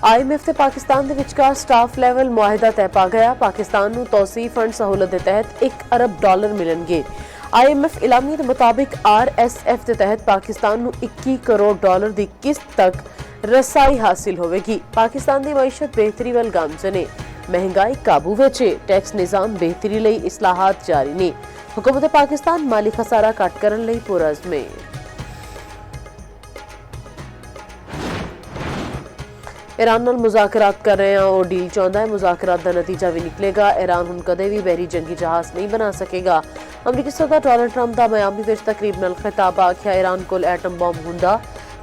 IMF ਤੇ ਪਾਕਿਸਤਾਨ ਦੇ ਵਿਚਕਾਰ ਸਟਾਫ ਲੈਵਲ ਮੁਆਹਦਾ ਤੈਅ ਪਾ ਗਿਆ। ਪਾਕਿਸਤਾਨ ਨੂੰ ਤੌਸੀਹ ਫੰਡ ਸਹੂਲਤ ਦੇ ਤਹਿਤ $1 ਅਰਬ ਮਿਲਣਗੇ। IMF ਇਲਾਮੀ ਦੇ ਮੁਤਾबिक RSF ਦੇ ਤਹਿਤ ਪਾਕਿਸਤਾਨ ਨੂੰ $21 ਕਰੋੜ ਦੀ ਕਿਸ਼ਤ ਤੱਕ ਰਸਾਈ ਹਾਸਿਲ ਹੋਵੇਗੀ। ਪਾਕਿਸਤਾਨ ਦੀ ਮਈਸ਼ਤ ਬਿਹਤਰੀ ਵੱਲ ਗਾਮਜ਼ਨ ਹੈ। महंगाई काबू विच है। टैक्स निज़ाम बेहतरी लई इस्लाहात जारी ने। हुकूमत पाकिस्तान माली खसारा घट करन लई पुरअज़म है। ईरान नाल मुज़ाकरात कर रहे हैं और डील चाहता है। मुज़ाकरात का नतीजा भी निकलेगा। ईरान हुण कदे भी बहरी जंगी जहाज़ नहीं बना सकेगा। अमरीकी सदर डोनाल्ड ट्रंप का मियामी विच तकरीब नाल खिताब आख्या ईरान कोल एटम बॉम्ब हुंदा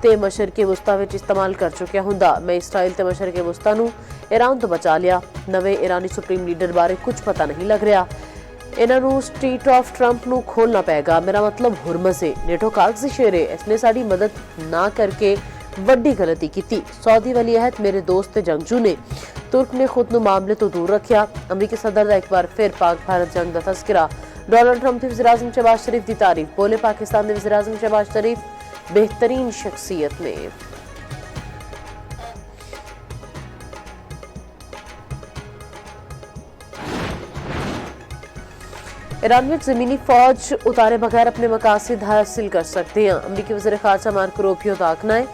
ते मशरकी वस्ता विच इस्तेमाल कर चुकिया हुंदा। मैं इसराइल ते मशरकी वस्ता नूं ईरान तो बचा लिया। नवे ईरानी सुप्रीम लीडर बारे कुछ पता नहीं लग रहा। इन्हां नूं स्ट्रीट ऑफ ट्रंप नूं खोलना पेगा। मेरा मतलब हुरमस है। नेटो कागजी शेर है। इसने साडी मदद ना करके वड्डी गलती की। सऊदी वलीअहद मेरे दोस्त जंगजू ने। तुर्क ने खुद नूं मामले तो दूर रखा। अमरीकी सदर का एक बार फिर पाक भारत जंग का तस्करा। डोनाल्ड ट्रंप के वज़ीर आज़म शहबाज शरीफ की तारीफ। बोले पाकिस्तान के वज़ीर आज़म शहबाज शरीफ बेहतरीन शख्सियत ने। ईरान में जमीनी फौज उतारे बगैर अपने मकासद हासिल कर सकते हैं। अमरीकी वज़ीर ख़ारजा मार्को रूबियो का आखना है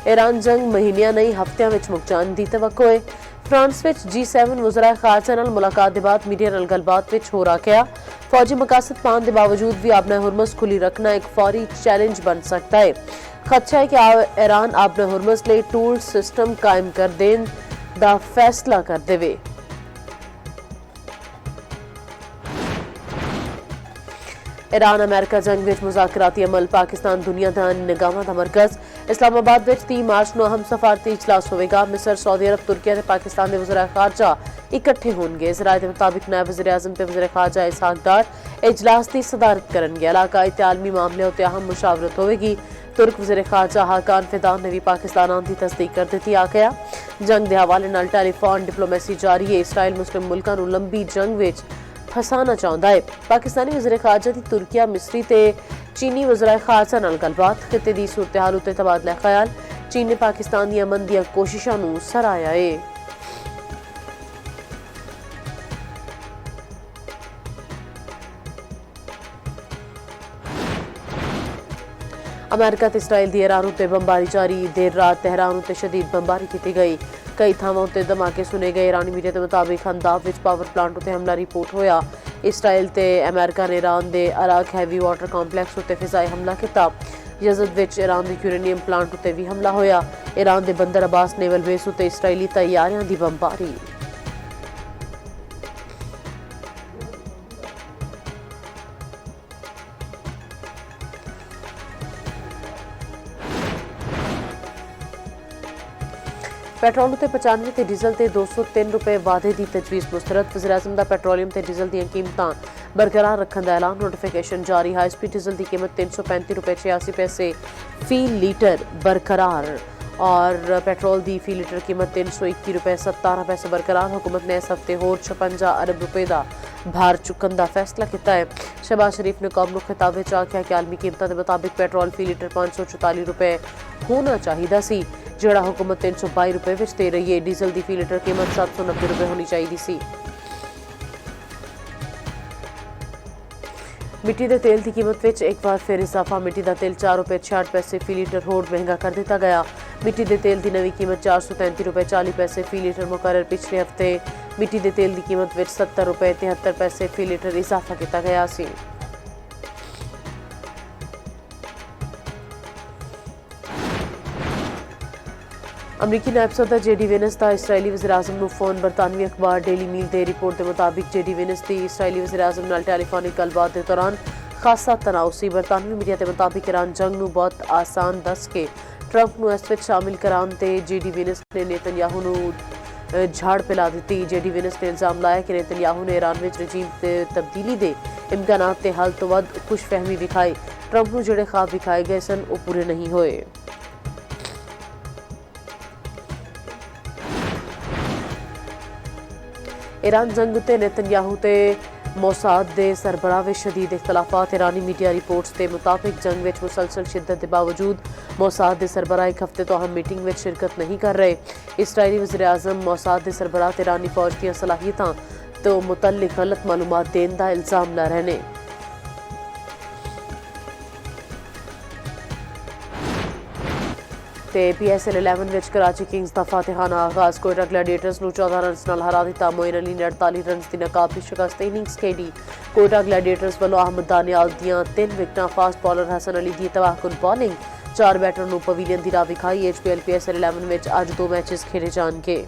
ईरान जंग महीनियां नहीं हफ्तियां विच मुक जाने की तवक्को है। फ्रांस विच G7 वज़राए ख़ारजा नाल मुलाकात के बाद मीडिया नाल गलबात विच हो रहा फौजी मकासद पाने के बावजूद भी आबना हुरमस खुली रखना एक फौरी चैलेंज बन सकता है। खदशा है कि ईरान आबना हुरमस लिए टूल सिस्टम कायम कर देने का फैसला कर देवे। ईरान अमेरिका जंग विच मुज़ाकराती अमल। पाकिस्तान दुनिया का निगाहां का मरकज़। इस्लामाबाद विच 30 मार्च को अहम सफारती इजलास होगा। मिस्र, सऊदी अरब, तुर्की और पाकिस्तान के वज़राए ख़ारजा इकट्ठे होंगे। ज़राए के मुताबिक नायब वज़ीर आज़म ते वज़ीर ख़ारजा इसहाक डार इजलास की सदारत करेंगे। इलाकाई ते आलमी मामले उत्ते अहम मुशावरत होगी। तुर्क वज़ीर ख़ारजा हाकान फिदान ने भी पाकिस्तान आने की तस्दीक कर दी। आख्या जंग के हवाले नाल टेलीफोन डिप्लोमेसी जारी है। इसराइल मुस्लिम मुल्कां नूं लंबी जंग विच फसाना चाहता है। पाकिस्तानी वज़ीर ख़ारजा की तुर्किया, मिस्री ते चीनी वज़राए ख़ारजा नाल गलबात। खिते की सूरत हाल उत्ते तबादला ख्याल। चीन ने पाकिस्तान दी अमन दी कोशिशों नूं सराहया है। अमेरिका ते इसराइल दी ईरान उत्ते बंबारी जारी। देर रात तेहरान उत्ते शदीद बंबारी की गई। कई थावां उत्ते धमाके सुने गए। ईरानी मीडिया के मुताबिक हंदाब विच पावर प्लांट उत्ते हमला रिपोर्ट होया। इसराइल ते अमेरिका ने ईरान के अराक हैवी वाटर कॉम्पलैक्स उत्ते फिजाई हमला किया। यज़द विच ईरान के यूरेनियम प्लांट उत्ते भी हमला होया। ईरान के बंदर अब्बास नेवल बेस उत्ते इसराइली तैयारियां दी बंबारी। पेट्रोल उत्ते 95 ते डीजल ते 203 रुपए वाधे की तजवीज़ मुस्तरद। वज़ीर आज़म का पेट्रोलियम ते डीजल दी कीमतां बरकरार रखने का ऐलान। नोटिफिकेशन जारी। हाई स्पीड डीजल की कीमत 335 रुपए 86 पैसे फी लीटर बरकरार और पेट्रोल की फी लीटर कीमत 321 रुपए 17 पैसे बरकरार। हुकूमत ने इस हफ्ते होर 56 अरब रुपए का भार चुकन का फैसला किया है। शहबाज शरीफ ने कौम को खिताब में आख्या कि आलमी कीमतों के मुताबिक पेट्रोल फी लीटर 544 रुपए होना चाहिए सी, जिहड़ा हुकूमत 322 रुपए विच दे रही है। डीजल की फी लीटर कीमत 790 रुपए होनी चाहिए सी। मिट्टी के तेल की कीमत विच एक बार फिर इजाफा। मिट्टी का तेल 4 रुपए 66 पैसे फी लीटर होर महंगा कर दिया गया। मिट्टी के तेल की नवी कीमत 433 रुपए 40 पैसे फी लीटर मुकर्रर। पिछले हफ्ते मिट्टी के तेल की कीमत विच 70 रुपए 73 पैसे फी लीटर इजाफा किया गया सी। अमरीकी नायब सदर JD वेंस का इसराइली वज़ीर आज़म को फोन। बरतानवी अखबार डेली मील की रिपोर्ट के मुताबिक JD वेंस की इसराइली वज़ीर आज़म नाल टेलीफोनिक गलबात के दौरान खासा तनाव सी। बरतानवी मीडिया के मुताबिक ईरान जंग नूं बहुत आसान दस के ट्रंप नूं इस विच शामिल कराने ते JD वेंस ने नेतन्याहू नूं झाड़ पिला दी। JD वेंस ने इल्जाम लाया कि नेतन्याहू ने ईरान विच रजीम ते तब्दीली दे इम्कानात ते हल तो वध खुशफहमी विखाई। ट्रंप नूं जिहड़े ख्वाब विखाए गए सन वो पूरे नहीं होए। ईरान जंग उत्ते नेतन्याहू ते ਮੋਸਾਦ ਦੇ ਸਰਬਰਾਹ ਵਿੱਚ ਸ਼ਦੀਦ ਇਖਤਲਾਫਾਤ। ਈਰਾਨੀ ਮੀਡੀਆ ਰਿਪੋਰਟਸ ਦੇ ਮੁਤਾਬਿਕ ਜੰਗ ਵਿੱਚ ਮੁਸਲਸਲ ਸ਼ਿੱਦਤ ਦੇ ਬਾਵਜੂਦ ਮੋਸਾਦ ਦੇ ਸਰਬਰਾਹ ਇੱਕ ਹਫ਼ਤੇ ਤੋਂ ਅਹਿਮ ਮੀਟਿੰਗ ਵਿੱਚ ਸ਼ਿਰਕਤ ਨਹੀਂ ਕਰ ਰਹੇ। ਇਸਰਾਈਲੀ ਵਜ਼ੀਰ ਆਜ਼ਮ ਮੋਸਾਦ ਦੇ ਸਰਬਰਾਹ ਈਰਾਨੀ ਫੌਜ ਦੀਆਂ ਸਲਾਹੀਅਤਾਂ ਤੋਂ ਮੁਤਅਲਕ ਗਲਤ ਮਾਲੂਮਾਤ ਦੇਣ ਦਾ ਇਲਜ਼ਾਮ ਲਾ ਰਹੇ ਨੇ। ਤੇ PSL 11 ਵਿੱਚ ਕਰਾਚੀ ਕਿੰਗਜ਼ ਦਾ ਫਾਤਿਹਾਨਾ ਆਗਾਜ਼। ਕੋਇਟਾ ਗਲੈਡੀਏਟਰਸ ਨੂੰ 14 ਰਨਸ ਨਾਲ ਹਰਾ ਦਿੱਤਾ। ਮੋਇਨ ਅਲੀ ਨੇ 48 ਰਨਸ ਦੀ ਨਾਕਾਬੀ ਸ਼ਿਕਸਤ ਇਨਿੰਗਸ ਖੇਡੀ। ਕੋਇਟਾ ਗਲੈਡੀਏਟਰਸ ਵੱਲੋਂ ਅਹਿਮਦ ਦਾਨਿਆਲ ਦੀਆਂ 3 ਵਿਕਟਾਂ, ਫਾਸਟ ਬਾਲਰ ਹਸਨ ਅਲੀ ਦੀ ਤਬਾਹਕੁਨ ਬੌਲਿੰਗ, 4 ਬੈਟਰ ਨੂੰ ਪਵੇਲੀਅਨ ਦੀ ਰਾਹ ਵਿਖਾਈ। HPL PSL 11 ਵਿੱਚ ਅੱਜ 2 ਮੈਚਸ ਖੇਡੇ ਜਾਣਗੇ।